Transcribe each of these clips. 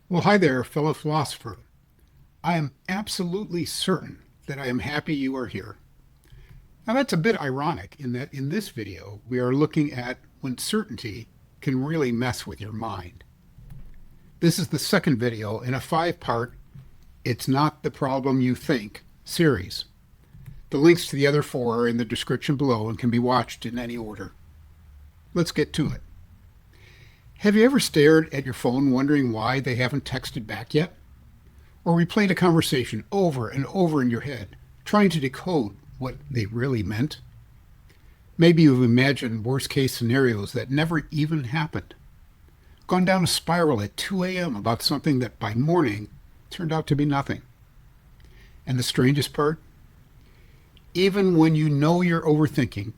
Well, hi there, fellow philosopher. I am absolutely certain that I am happy you are here. Now, that's a bit ironic in that in this video, we are looking at when certainty can really mess with your mind. This is the second video in a five-part It's Not the Problem You Think series. The links to the other four are in the description below and can be watched in any order. Let's get to it. Have you ever stared at your phone wondering why they haven't texted back yet? Or replayed a conversation over and over in your head, trying to decode what they really meant? Maybe you've imagined worst-case scenarios that never even happened. Gone down a spiral at 2 a.m. about something that by morning turned out to be nothing. And the strangest part? Even when you know you're overthinking,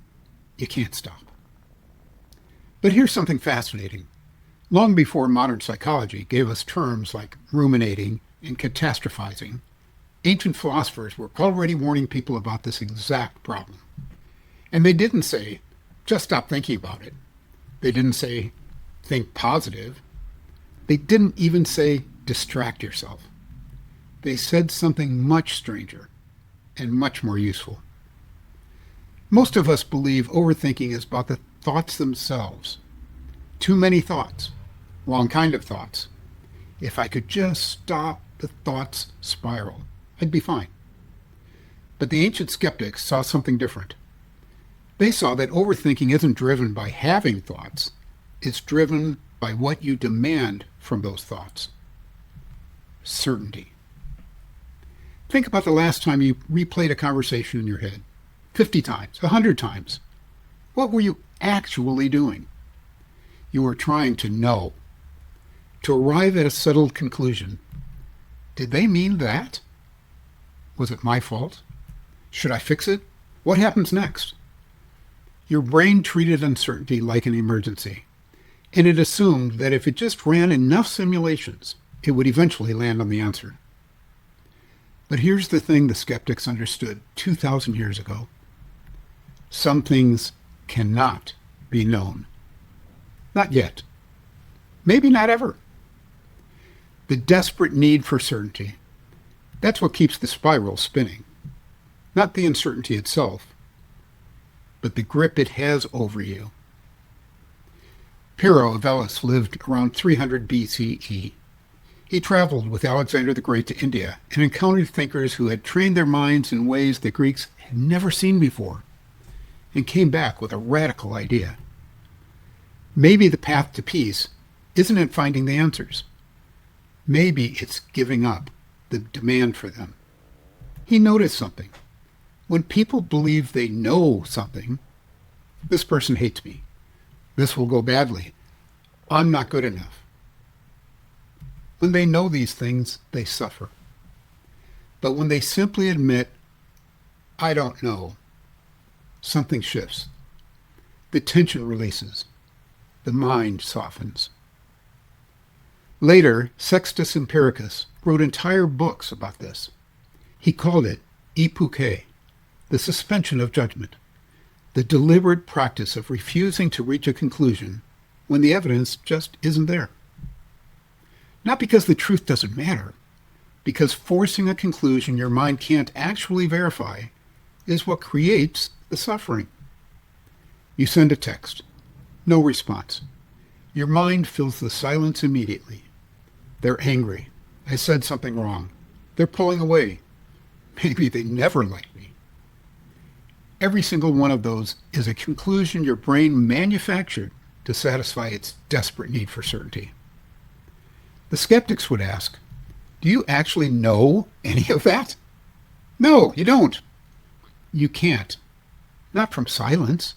you can't stop. But here's something fascinating. Long before modern psychology gave us terms like ruminating and catastrophizing, ancient philosophers were already warning people about this exact problem. And they didn't say, just stop thinking about it. They didn't say, think positive. They didn't even say, distract yourself. They said something much stranger and much more useful. Most of us believe overthinking is about the thoughts themselves. Too many thoughts. Wrong kind of thoughts. If I could just stop the thoughts spiral, I'd be fine. But the ancient skeptics saw something different. They saw that overthinking isn't driven by having thoughts. It's driven by what you demand from those thoughts. Certainty. Think about the last time you replayed a conversation in your head. 50 times, 100 times. What were you actually doing? You were trying to know. To arrive at a settled conclusion. Did they mean that? Was it my fault? Should I fix it? What happens next? Your brain treated uncertainty like an emergency, and it assumed that if it just ran enough simulations, it would eventually land on the answer. But here's the thing the skeptics understood 2,000 years ago. Some things cannot be known. Not yet. Maybe not ever. The desperate need for certainty. That's what keeps the spiral spinning. Not the uncertainty itself, but the grip it has over you. Pyrrho of Elis lived around 300 BCE. He traveled with Alexander the Great to India and encountered thinkers who had trained their minds in ways the Greeks had never seen before, and came back with a radical idea. Maybe the path to peace isn't in finding the answers. Maybe it's giving up the demand for them. He noticed something. When people believe they know something, this person hates me. This will go badly. I'm not good enough. When they know these things, they suffer. But when they simply admit, I don't know, something shifts. The tension releases. The mind softens. Later, Sextus Empiricus wrote entire books about this. He called it ipouke, the suspension of judgment, the deliberate practice of refusing to reach a conclusion when the evidence just isn't there. Not because the truth doesn't matter, because forcing a conclusion your mind can't actually verify is what creates the suffering. You send a text. No response. Your mind fills the silence immediately. They're angry. I said something wrong. They're pulling away. Maybe they never liked me. Every single one of those is a conclusion your brain manufactured to satisfy its desperate need for certainty. The skeptics would ask, do you actually know any of that? No, you don't. You can't. Not from silence.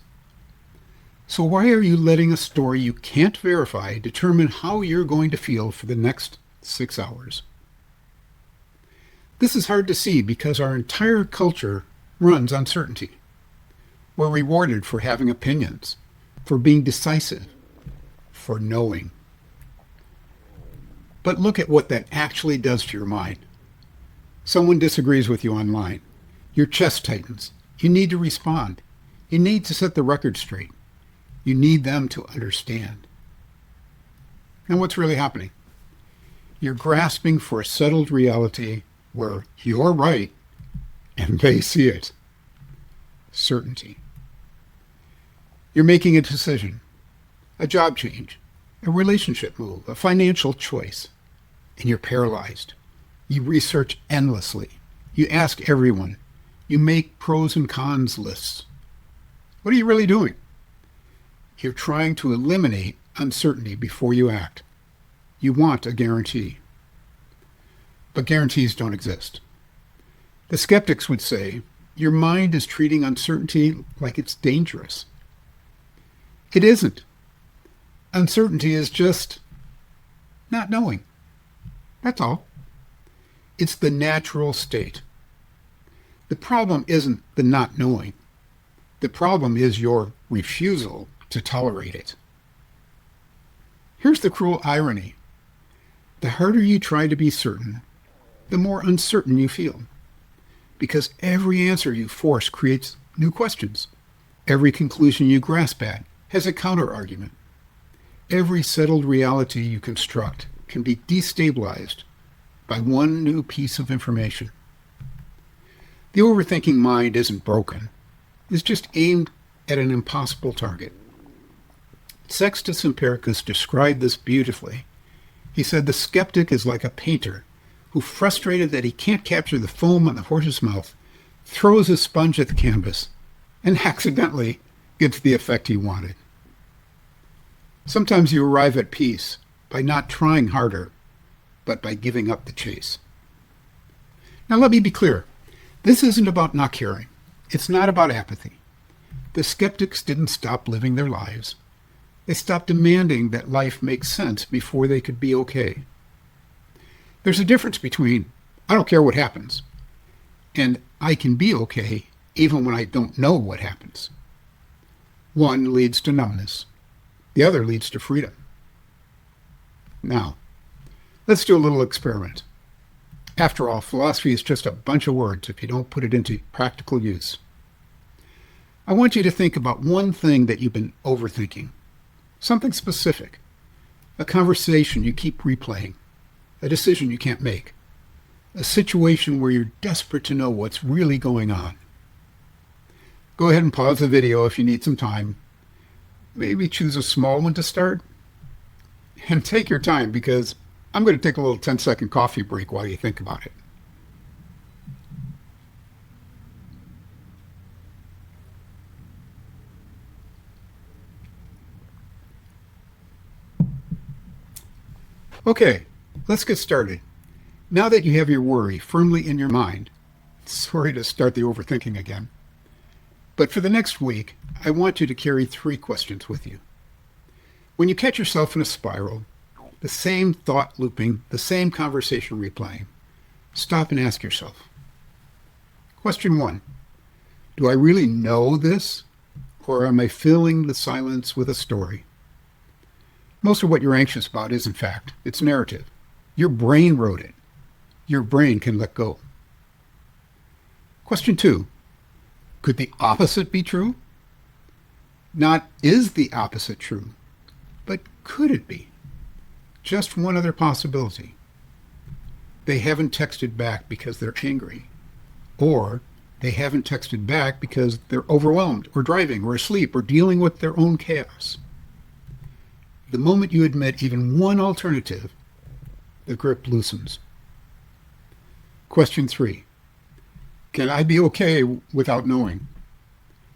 So why are you letting a story you can't verify determine how you're going to feel for the next 6 hours? This is hard to see because our entire culture runs on certainty. We're rewarded for having opinions, for being decisive, for knowing. But look at what that actually does to your mind. Someone disagrees with you online. Your chest tightens. You need to respond. You need to set the record straight. You need them to understand. And what's really happening? You're grasping for a settled reality where you're right and they see it. Certainty. You're making a decision, a job change, a relationship move, a financial choice, and you're paralyzed. You research endlessly. You ask everyone. You make pros and cons lists. What are you really doing? You're trying to eliminate uncertainty before you act. You want a guarantee. But guarantees don't exist. The skeptics would say, your mind is treating uncertainty like it's dangerous. It isn't. Uncertainty is just not knowing. That's all. It's the natural state. The problem isn't the not knowing. The problem is your refusal to tolerate it. Here's the cruel irony. The harder you try to be certain, the more uncertain you feel. Because every answer you force creates new questions. Every conclusion you grasp at has a counter-argument. Every settled reality you construct can be destabilized by one new piece of information. The overthinking mind isn't broken. It's just aimed at an impossible target. Sextus Empiricus described this beautifully. He said the skeptic is like a painter who, frustrated that he can't capture the foam on the horse's mouth, throws a sponge at the canvas and accidentally gets the effect he wanted. Sometimes you arrive at peace by not trying harder, but by giving up the chase. Now let me be clear. This isn't about not caring. It's not about apathy. The skeptics didn't stop living their lives. They stopped demanding that life make sense before they could be okay. There's a difference between, I don't care what happens, and I can be okay even when I don't know what happens. One leads to numbness. The other leads to freedom. Now, let's do a little experiment. After all, philosophy is just a bunch of words if you don't put it into practical use. I want you to think about one thing that you've been overthinking. Something specific. A conversation you keep replaying. A decision you can't make. A situation where you're desperate to know what's really going on. Go ahead and pause the video if you need some time. Maybe choose a small one to start. And take your time because I'm going to take a little 10-second coffee break while you think about it. Okay, let's get started. Now that you have your worry firmly in your mind, sorry to start the overthinking again, but for the next week, I want you to carry 3 questions with you. When you catch yourself in a spiral, the same thought looping, the same conversation replaying, stop and ask yourself. Question 1, do I really know this, or am I filling the silence with a story? Most of what you're anxious about isn't fact. It's narrative. Your brain wrote it. Your brain can let go. Question 2. Could the opposite be true? Not is the opposite true, but could it be? Just one other possibility. They haven't texted back because they're angry. Or they haven't texted back because they're overwhelmed or driving or asleep or dealing with their own chaos. The moment you admit even one alternative, the grip loosens. Question 3. Can I be okay without knowing?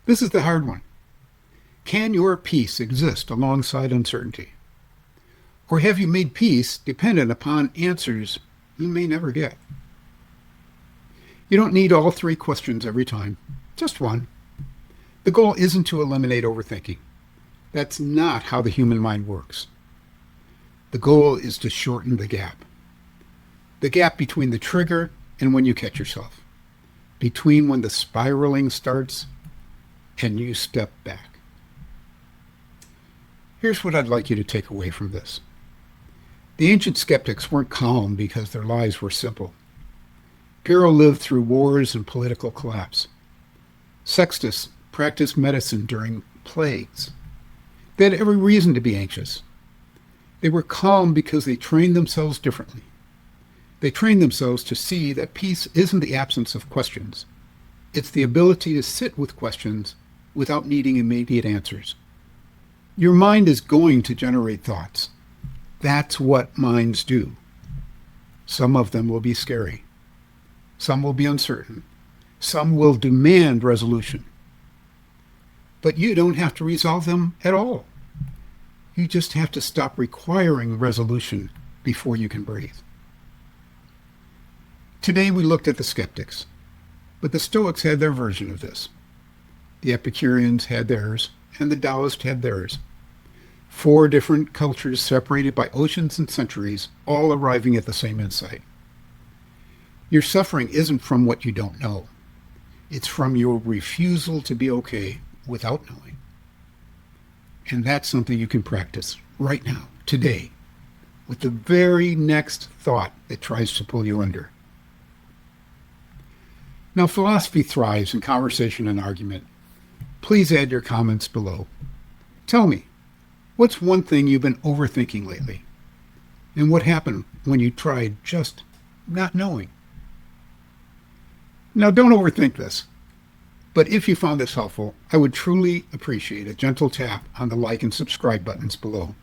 This is the hard one. Can your peace exist alongside uncertainty? Or have you made peace dependent upon answers you may never get? You don't need all 3 questions every time, just one. The goal isn't to eliminate overthinking. That's not how the human mind works. The goal is to shorten the gap. The gap between the trigger and when you catch yourself. Between when the spiraling starts and you step back. Here's what I'd like you to take away from this. The ancient skeptics weren't calm because their lives were simple. Pyrrho lived through wars and political collapse. Sextus practiced medicine during plagues. They had every reason to be anxious. They were calm because they trained themselves differently. They train themselves to see that peace isn't the absence of questions. It's the ability to sit with questions without needing immediate answers. Your mind is going to generate thoughts. That's what minds do. Some of them will be scary. Some will be uncertain. Some will demand resolution. But you don't have to resolve them at all. You just have to stop requiring resolution before you can breathe. Today we looked at the skeptics, but the Stoics had their version of this. The Epicureans had theirs, and the Taoists had theirs. 4 different cultures separated by oceans and centuries, all arriving at the same insight. Your suffering isn't from what you don't know. It's from your refusal to be okay without knowing. And that's something you can practice right now, today, with the very next thought that tries to pull you under. Now, philosophy thrives in conversation and argument. Please add your comments below. Tell me, what's one thing you've been overthinking lately? And what happened when you tried just not knowing? Now, don't overthink this. But if you found this helpful, I would truly appreciate a gentle tap on the like and subscribe buttons below.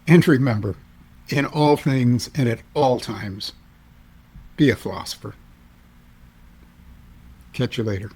And remember, in all things and at all times, be a philosopher. Catch you later.